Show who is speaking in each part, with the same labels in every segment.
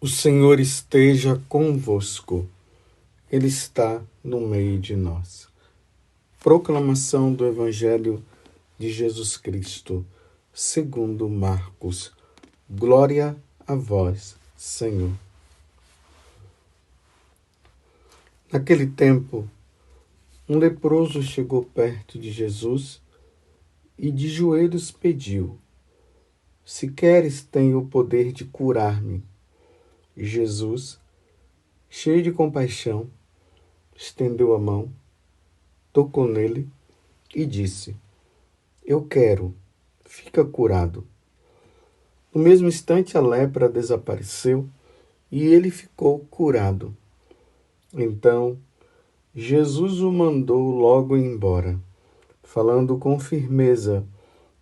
Speaker 1: O Senhor esteja convosco, Ele está no meio de nós. Proclamação do Evangelho de Jesus Cristo, segundo Marcos. Glória a vós, Senhor. Naquele tempo, um leproso chegou perto de Jesus e de joelhos pediu: Se queres, tenho o poder de curar-me. E Jesus, cheio de compaixão, estendeu a mão, tocou nele e disse: Eu quero, fica curado. No mesmo instante a lepra desapareceu e ele ficou curado. Então Jesus o mandou logo embora, falando com firmeza: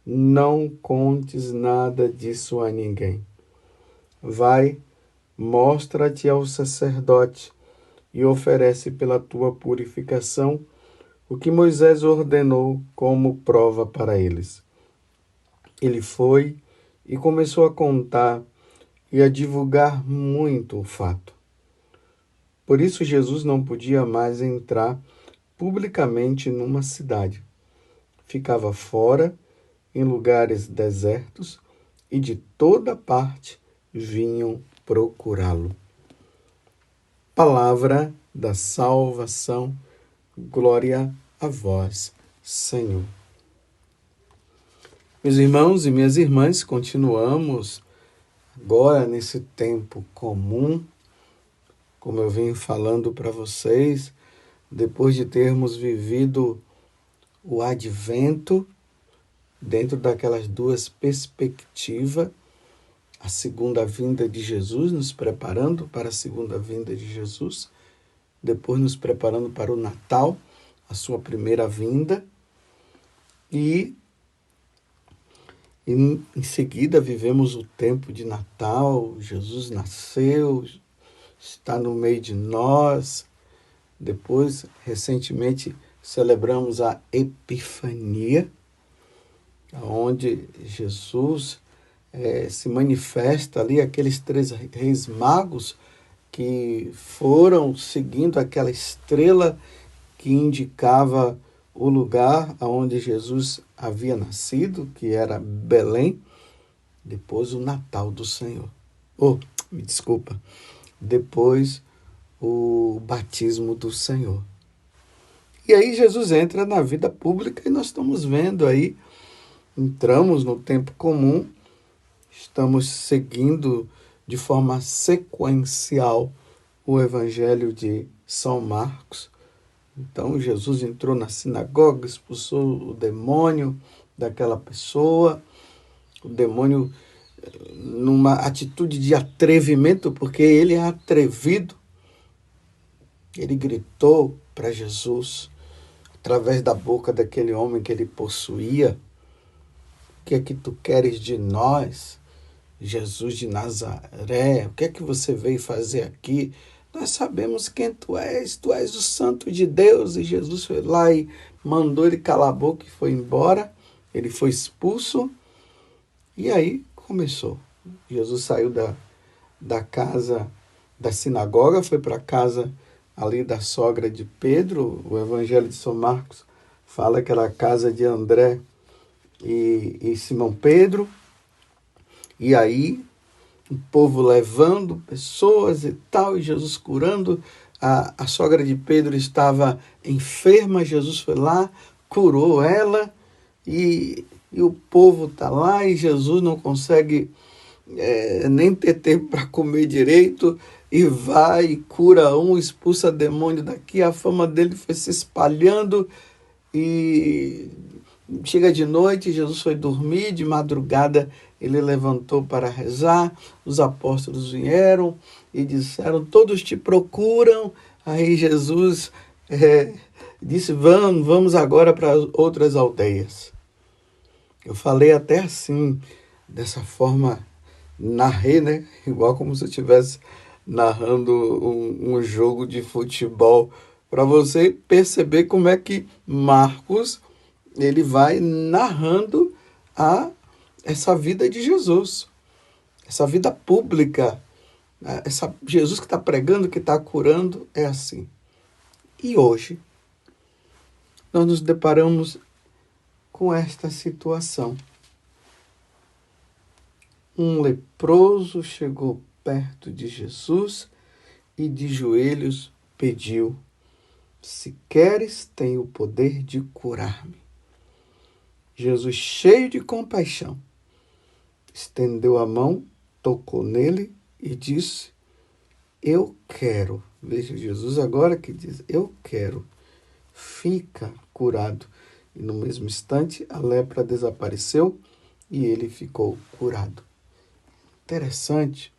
Speaker 1: Não contes nada disso a ninguém. Vai, mostra-te ao sacerdote e oferece pela tua purificação o que Moisés ordenou como prova para eles. Ele foi e começou a contar e a divulgar muito o fato. Por isso Jesus não podia mais entrar publicamente numa cidade. Ficava fora, em lugares desertos, e de toda parte vinham procurá-lo. Palavra da salvação, glória a vós, Senhor. Meus irmãos e minhas irmãs, continuamos agora nesse tempo comum, como eu venho falando para vocês, depois de termos vivido o advento, dentro daquelas duas perspectivas, a segunda vinda de Jesus, nos preparando para a segunda vinda de Jesus, depois nos preparando para o Natal, a sua primeira vinda, e em seguida vivemos o tempo de Natal, Jesus nasceu, está no meio de nós. Depois, recentemente, celebramos a Epifania, onde Jesus se manifesta ali, aqueles 3 reis magos que foram seguindo aquela estrela que indicava o lugar onde Jesus havia nascido, que era Belém. Depois o Natal do Senhor. Me desculpa. Depois o batismo do Senhor. E aí Jesus entra na vida pública e nós estamos vendo aí, entramos no tempo comum, estamos seguindo de forma sequencial o Evangelho de São Marcos. Então Jesus entrou na sinagoga, expulsou o demônio daquela pessoa, o demônio numa atitude de atrevimento, porque ele é atrevido. Ele gritou para Jesus, através da boca daquele homem que ele possuía: O que é que tu queres de nós, Jesus de Nazaré? O que é que você veio fazer aqui? Nós sabemos quem tu és o Santo de Deus. E Jesus foi lá e mandou ele calar a boca e foi embora. Ele foi expulso. E aí começou. Jesus saiu da casa da sinagoga, foi para a casa ali da sogra de Pedro. O Evangelho de São Marcos fala que era a casa de André e Simão Pedro. E aí o povo levando pessoas e tal, e Jesus curando. A sogra de Pedro estava enferma, Jesus foi lá, curou ela, e o povo está lá, e Jesus não consegue nem ter tempo para comer direito, e vai e cura um, expulsa demônio daqui. A fama dele foi se espalhando, e chega de noite, Jesus foi dormir, de madrugada ele levantou para rezar, os apóstolos vieram e disseram: todos te procuram. Aí Jesus disse: vamos agora para outras aldeias. Eu falei até assim, dessa forma, narrei, né? Igual como se eu estivesse narrando um jogo de futebol, para você perceber como é que Marcos ele vai narrando essa vida de Jesus, essa vida pública Jesus que está pregando, que está curando, é assim. E hoje, nós nos deparamos com esta situação. Um leproso chegou perto de Jesus e de joelhos pediu: se queres, tem o poder de curar-me. Jesus, cheio de compaixão, estendeu a mão, tocou nele e disse: eu quero. Veja, Jesus agora que diz: eu quero. Fica curado. E no mesmo instante, a lepra desapareceu e ele ficou curado. Interessante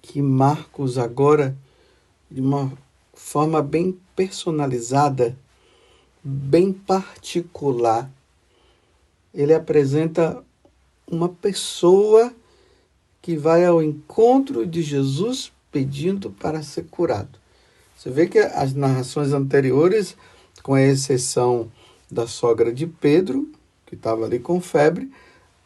Speaker 1: que Marcos agora, de uma forma bem personalizada, bem particular, ele apresenta uma pessoa que vai ao encontro de Jesus pedindo para ser curado. Você vê que as narrações anteriores, com a exceção da sogra de Pedro, que estava ali com febre,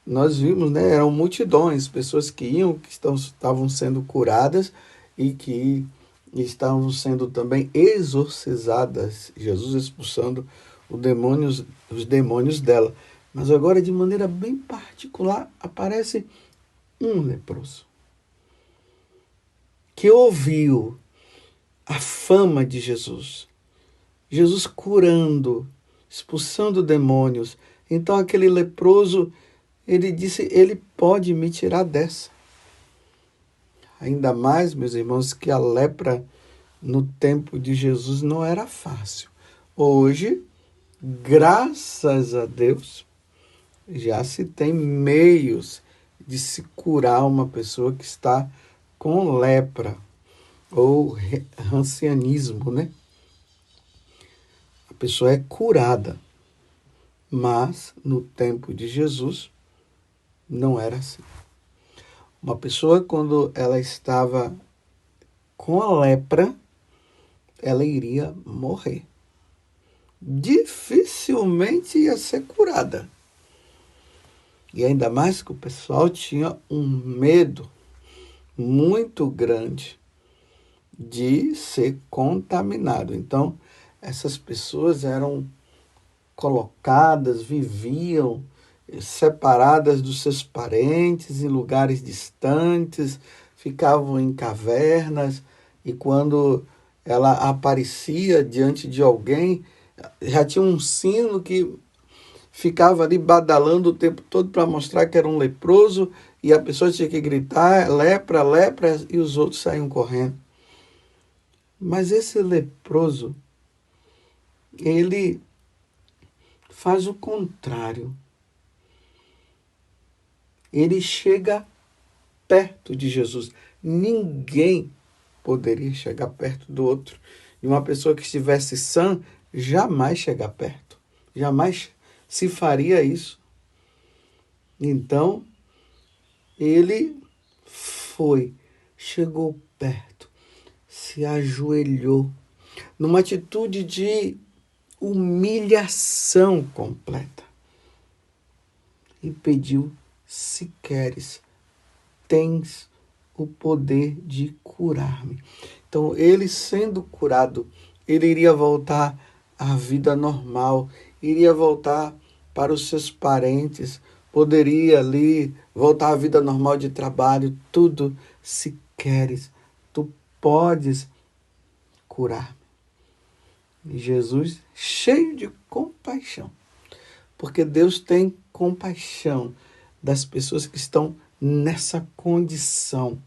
Speaker 1: nós vimos, né, eram multidões, pessoas que iam, que estavam sendo curadas e que estavam sendo também exorcizadas, Jesus expulsando os demônios dela. Mas agora, de maneira bem particular, aparece um leproso que ouviu a fama de Jesus, Jesus curando, expulsando demônios. Então aquele leproso, ele disse: ele pode me tirar dessa. Ainda mais, meus irmãos, que a lepra no tempo de Jesus não era fácil. Hoje, graças a Deus, já se tem meios de se curar uma pessoa que está com lepra ou ancianismo, né? A pessoa é curada. Mas no tempo de Jesus não era assim. Uma pessoa, quando ela estava com a lepra, ela iria morrer. Dificilmente ia ser curada. E ainda mais que o pessoal tinha um medo muito grande de ser contaminado. Então, essas pessoas eram colocadas, viviam separadas dos seus parentes, em lugares distantes, ficavam em cavernas, e quando ela aparecia diante de alguém, já tinha um sino que ficava ali badalando o tempo todo para mostrar que era um leproso, e a pessoa tinha que gritar: lepra, lepra, e os outros saíam correndo. Mas esse leproso, ele faz o contrário. Ele chega perto de Jesus. Ninguém poderia chegar perto do outro. E uma pessoa que estivesse sã jamais chegar perto. Jamais se faria isso. Então, ele chegou perto, se ajoelhou, numa atitude de humilhação completa. E pediu: se queres, tens o poder de curar-me. Então, ele sendo curado, ele iria voltar à vida normal, iria voltar para os seus parentes, poderia ali voltar à vida normal de trabalho, tudo. Se queres, tu podes curar-me. E Jesus, cheio de compaixão, porque Deus tem compaixão das pessoas que estão nessa condição,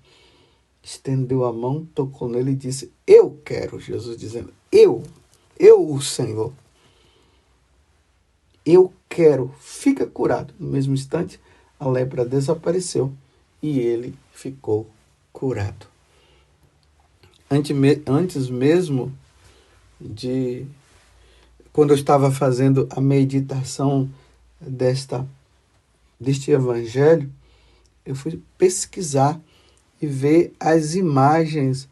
Speaker 1: estendeu a mão, tocou nele e disse: eu quero. Jesus dizendo: eu, o Senhor, eu quero, fica curado. No mesmo instante, a lepra desapareceu e ele ficou curado. Antes mesmo de... Quando eu estava fazendo a meditação deste evangelho, eu fui pesquisar e ver as imagens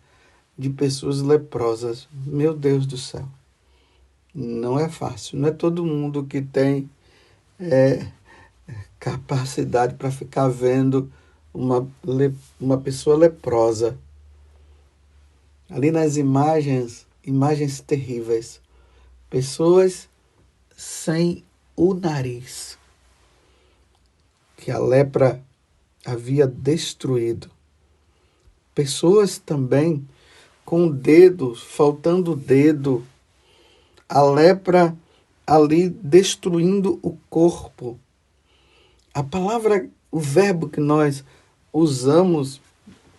Speaker 1: de pessoas leprosas. Meu Deus do céu, não é fácil. Não é todo mundo que tem capacidade para ficar vendo uma pessoa leprosa. Ali nas imagens, imagens terríveis. Pessoas sem o nariz, que a lepra havia destruído. Pessoas também com dedos, faltando dedo. A lepra ali destruindo o corpo. A palavra, o verbo que nós usamos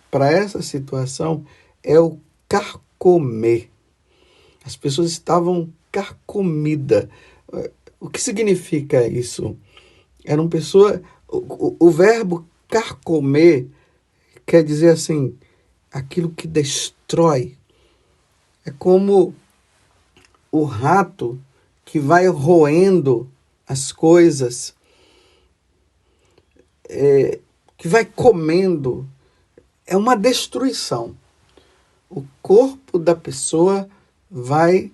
Speaker 1: para essa situação é o carcomer. As pessoas estavam carcomidas. O que significa isso? Era uma pessoa. O verbo carcomer quer dizer assim, aquilo que destrói. É como o rato que vai roendo as coisas, que vai comendo. É uma destruição. O corpo da pessoa vai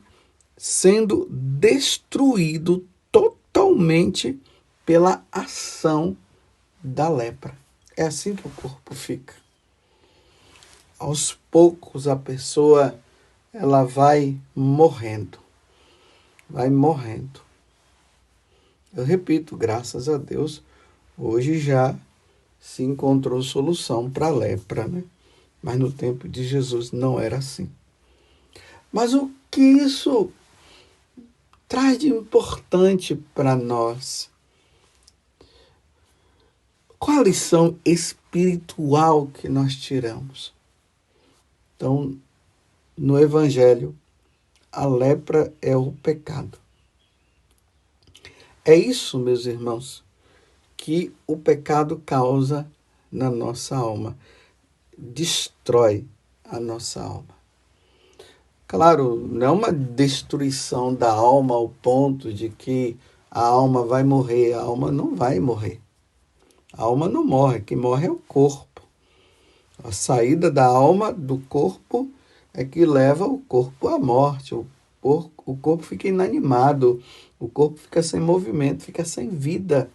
Speaker 1: sendo destruído totalmente pela ação da lepra. É assim que o corpo fica. Aos poucos a pessoa ela vai morrendo. Vai morrendo. Eu repito, graças a Deus, hoje já se encontrou solução para a lepra, né? Mas no tempo de Jesus não era assim. Mas o que isso traz de importante para nós? Qual a lição espiritual que nós tiramos? Então, no Evangelho, a lepra é o pecado. É isso, meus irmãos, que o pecado causa na nossa alma. Destrói a nossa alma. Claro, não é uma destruição da alma ao ponto de que a alma vai morrer. A alma não vai morrer. A alma não morre. Quem morre é o corpo. A saída da alma do corpo é que leva o corpo à morte. O corpo fica inanimado. O corpo fica sem movimento, fica sem vida.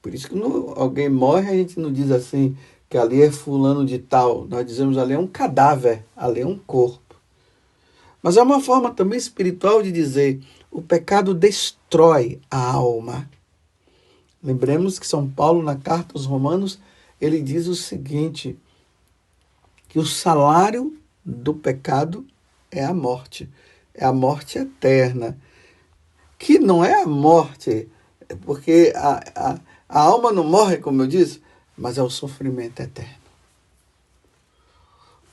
Speaker 1: Por isso que alguém morre, a gente não diz assim que ali é fulano de tal. Nós dizemos ali é um cadáver, ali é um corpo. Mas é uma forma também espiritual de dizer o pecado destrói a alma. Lembremos que São Paulo, na carta aos Romanos, ele diz o seguinte, que o salário do pecado é a morte eterna, que não é a morte, porque a alma não morre, como eu disse, mas é o sofrimento eterno.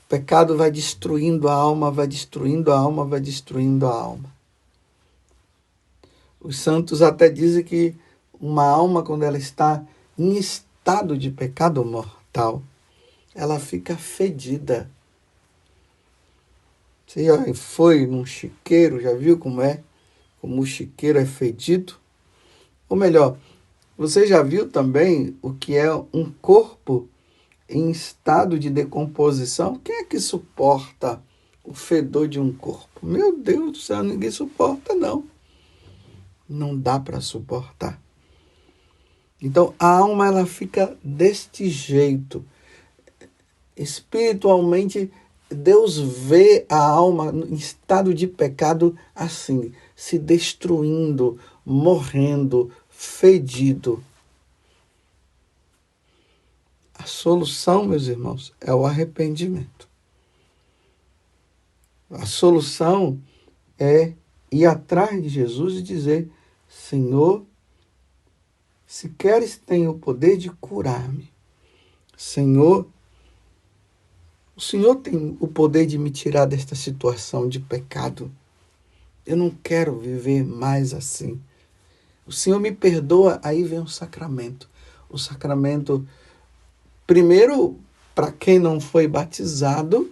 Speaker 1: O pecado vai destruindo a alma, vai destruindo a alma, vai destruindo a alma. Os santos até dizem que uma alma, quando ela está em estado de pecado mortal, ela fica fedida. Você já foi num chiqueiro, já viu como é? Como o chiqueiro é fedido? Ou melhor, você já viu também o que é um corpo em estado de decomposição? Quem é que suporta o fedor de um corpo? Meu Deus do céu, ninguém suporta, não. Não dá para suportar. Então, a alma ela fica deste jeito. Espiritualmente, Deus vê a alma em estado de pecado assim, se destruindo, morrendo, fedido. A solução, meus irmãos, é o arrependimento. A solução é ir atrás de Jesus e dizer, Senhor, se queres, tem o poder de curar-me. Senhor, o Senhor tem o poder de me tirar desta situação de pecado. Eu não quero viver mais assim. O Senhor me perdoa, aí vem o sacramento. O sacramento, primeiro, para quem não foi batizado,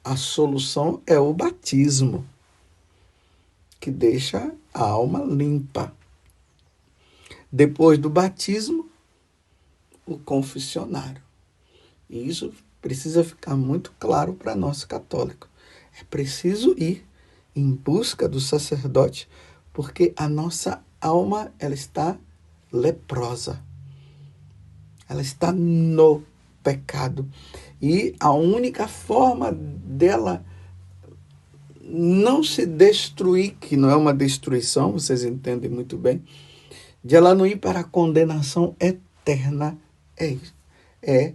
Speaker 1: a solução é o batismo, que deixa a alma limpa. Depois do batismo, o confessionário. E isso precisa ficar muito claro para nós católicos. É preciso ir em busca do sacerdote, porque a nossa alma ela está leprosa. Ela está no pecado. E a única forma dela não se destruir, que não é uma destruição, vocês entendem muito bem, de ela não ir para a condenação eterna, é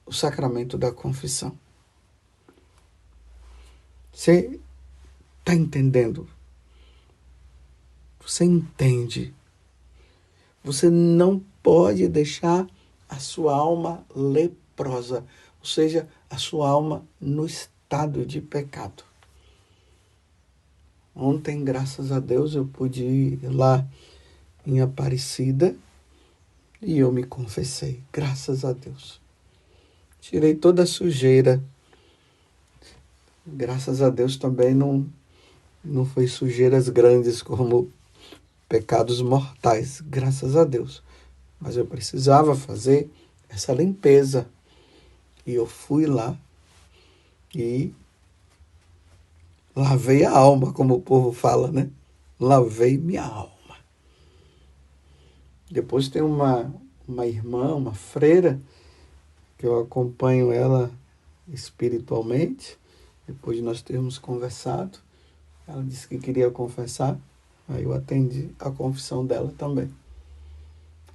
Speaker 1: o sacramento da confissão. Você está entendendo? Você entende? Você não pode deixar a sua alma leprosa, ou seja, a sua alma no estado de pecado. Ontem, graças a Deus, eu pude ir lá em Aparecida e eu me confessei, graças a Deus. Tirei toda a sujeira. Graças a Deus também não foi sujeiras grandes como pecados mortais, graças a Deus. Mas eu precisava fazer essa limpeza. E eu fui lá e lavei a alma, como o povo fala, né? Lavei minha alma. Depois tem uma irmã, uma freira, que eu acompanho ela espiritualmente. Depois de nós termos conversado, ela disse que queria confessar. Aí eu atendi a confissão dela também.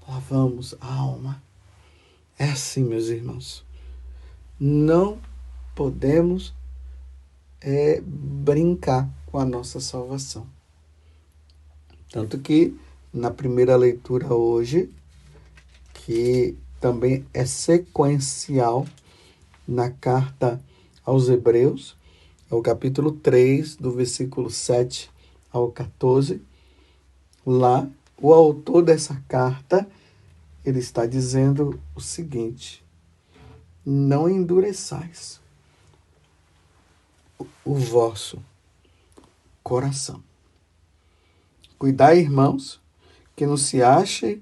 Speaker 1: Lavamos a alma. É assim, meus irmãos. Não podemos brincar com a nossa salvação. Tanto que na primeira leitura hoje, que também é sequencial na carta aos Hebreus, é o capítulo 3, do versículo 7 ao 14. Lá, o autor dessa carta, ele está dizendo o seguinte: não endureçais o vosso coração. Cuidai, irmãos, que não se ache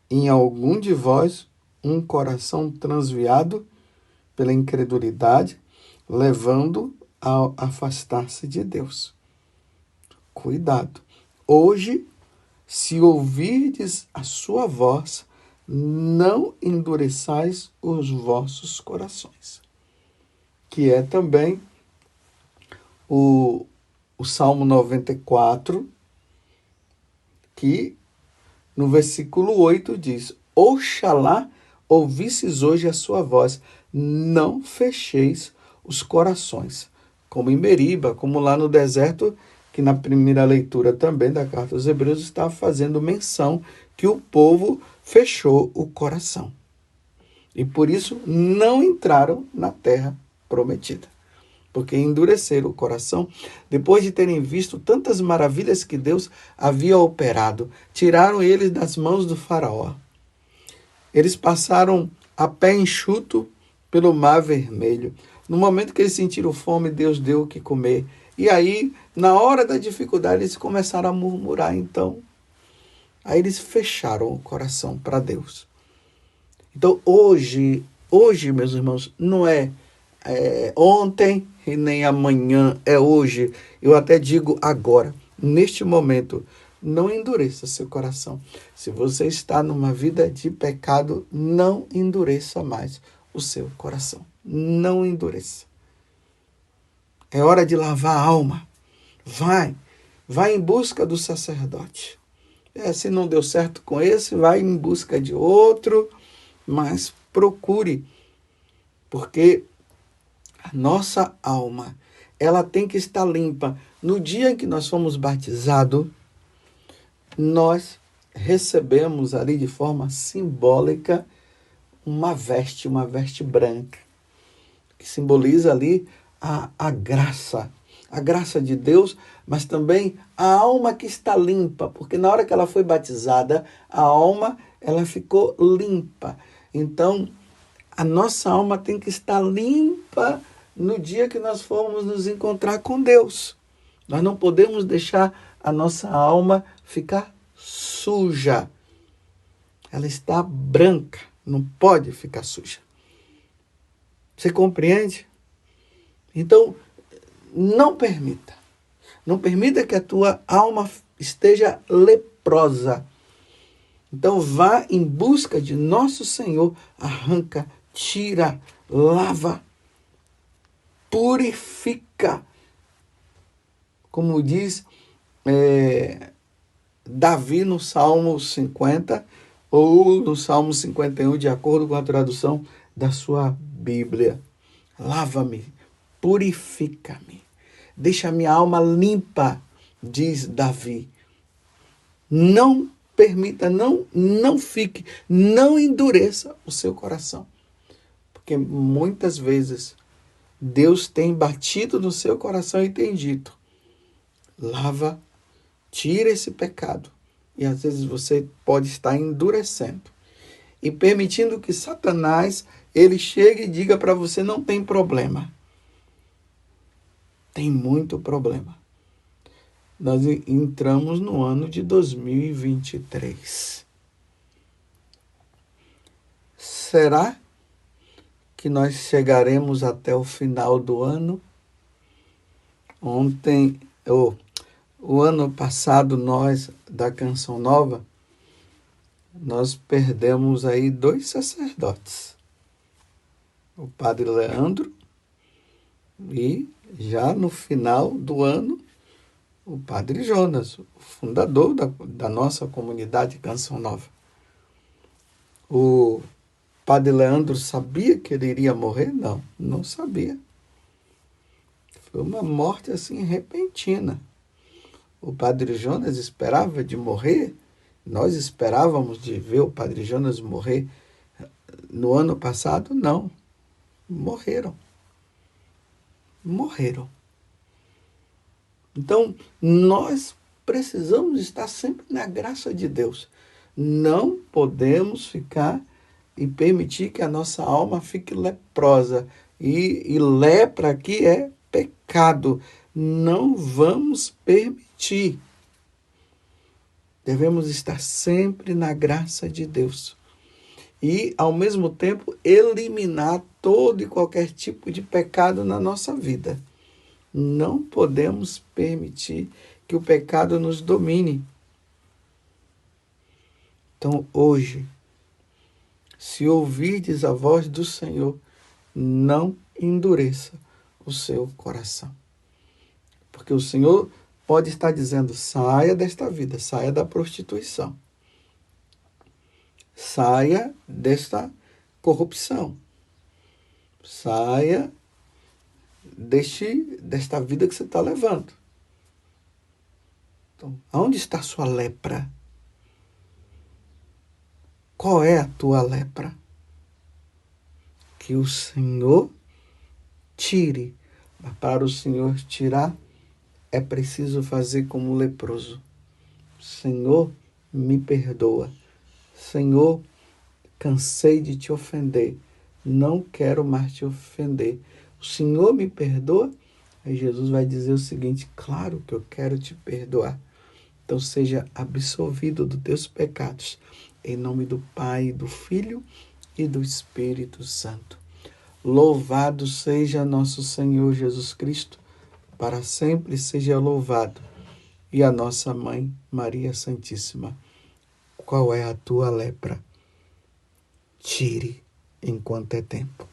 Speaker 1: em algum de vós um coração transviado pela incredulidade, levando a afastar-se de Deus. Cuidado. Hoje, se ouvirdes a sua voz, não endureçais os vossos corações. Que é também o Salmo 94, que no versículo 8 diz: Oxalá ouvisses hoje a sua voz, não fecheis os corações, como em Meriba, como lá no deserto, que na primeira leitura também da carta aos Hebreus está fazendo menção que o povo fechou o coração. E por isso não entraram na terra prometida. Porque endureceram o coração, depois de terem visto tantas maravilhas que Deus havia operado, tiraram eles das mãos do faraó. Eles passaram a pé enxuto pelo Mar Vermelho. No momento que eles sentiram fome, Deus deu o que comer. E aí, na hora da dificuldade, eles começaram a murmurar, então. Aí eles fecharam o coração para Deus. Então, hoje, meus irmãos, não é ontem e nem amanhã, é hoje. Eu até digo agora, neste momento, não endureça seu coração. Se você está numa vida de pecado, não endureça mais o seu coração. Não endureça. É hora de lavar a alma. Vai em busca do sacerdote. Se não deu certo com esse, vai em busca de outro, mas procure, porque a nossa alma, ela tem que estar limpa. No dia em que nós fomos batizados, nós recebemos ali de forma simbólica uma veste branca, que simboliza ali a graça de Deus, mas também a alma que está limpa, porque na hora que ela foi batizada, a alma ela ficou limpa. Então, a nossa alma tem que estar limpa no dia que nós formos nos encontrar com Deus. Nós não podemos deixar a nossa alma ficar suja. Ela está branca, não pode ficar suja. Você compreende? Então, não permita que a tua alma esteja leprosa. Então vá em busca de nosso Senhor, arranca, tira, lava, purifica. Como diz Davi no Salmo 50 ou no Salmo 51, de acordo com a tradução da sua Bíblia. Lava-me, purifica-me, deixa minha alma limpa, diz Davi. Não permita, não fique, não endureça o seu coração. Porque muitas vezes Deus tem batido no seu coração e tem dito: lava, tira esse pecado. E às vezes você pode estar endurecendo e permitindo que Satanás ele chegue e diga para você: não tem problema. Tem muito problema. Nós entramos no ano de 2023. Será que nós chegaremos até o final do ano? O ano passado, nós, da Canção Nova, nós perdemos aí 2 sacerdotes. O padre Leandro e, já no final do ano, o padre Jonas, o fundador da nossa comunidade Canção Nova. O padre Leandro sabia que ele iria morrer? Não, não sabia. Foi uma morte assim repentina. O padre Jonas esperava de morrer. Nós esperávamos de ver o padre Jonas morrer no ano passado? Não. Morreram. Então, nós precisamos estar sempre na graça de Deus. Não podemos ficar e permitir que a nossa alma fique leprosa. E lepra aqui é pecado. Não vamos permitir. Devemos estar sempre na graça de Deus. E, ao mesmo tempo, eliminar todo e qualquer tipo de pecado na nossa vida. Não podemos permitir que o pecado nos domine. Então, hoje, se ouvirdes a voz do Senhor, não endureça o seu coração. Porque o Senhor pode estar dizendo: saia desta vida, saia da prostituição. Saia desta corrupção. Saia desta vida que você está levando. Então, aonde está a sua lepra? Qual é a tua lepra? Que o Senhor tire. Mas para o Senhor tirar, é preciso fazer como o leproso. Senhor, me perdoa. Senhor, cansei de te ofender. Não quero mais te ofender. O Senhor me perdoa? Aí Jesus vai dizer o seguinte: claro que eu quero te perdoar. Então seja absolvido dos teus pecados. Em nome do Pai, do Filho e do Espírito Santo. Louvado seja nosso Senhor Jesus Cristo. Para sempre seja louvado. E a nossa Mãe, Maria Santíssima. Qual é a tua lepra? Tire enquanto é tempo.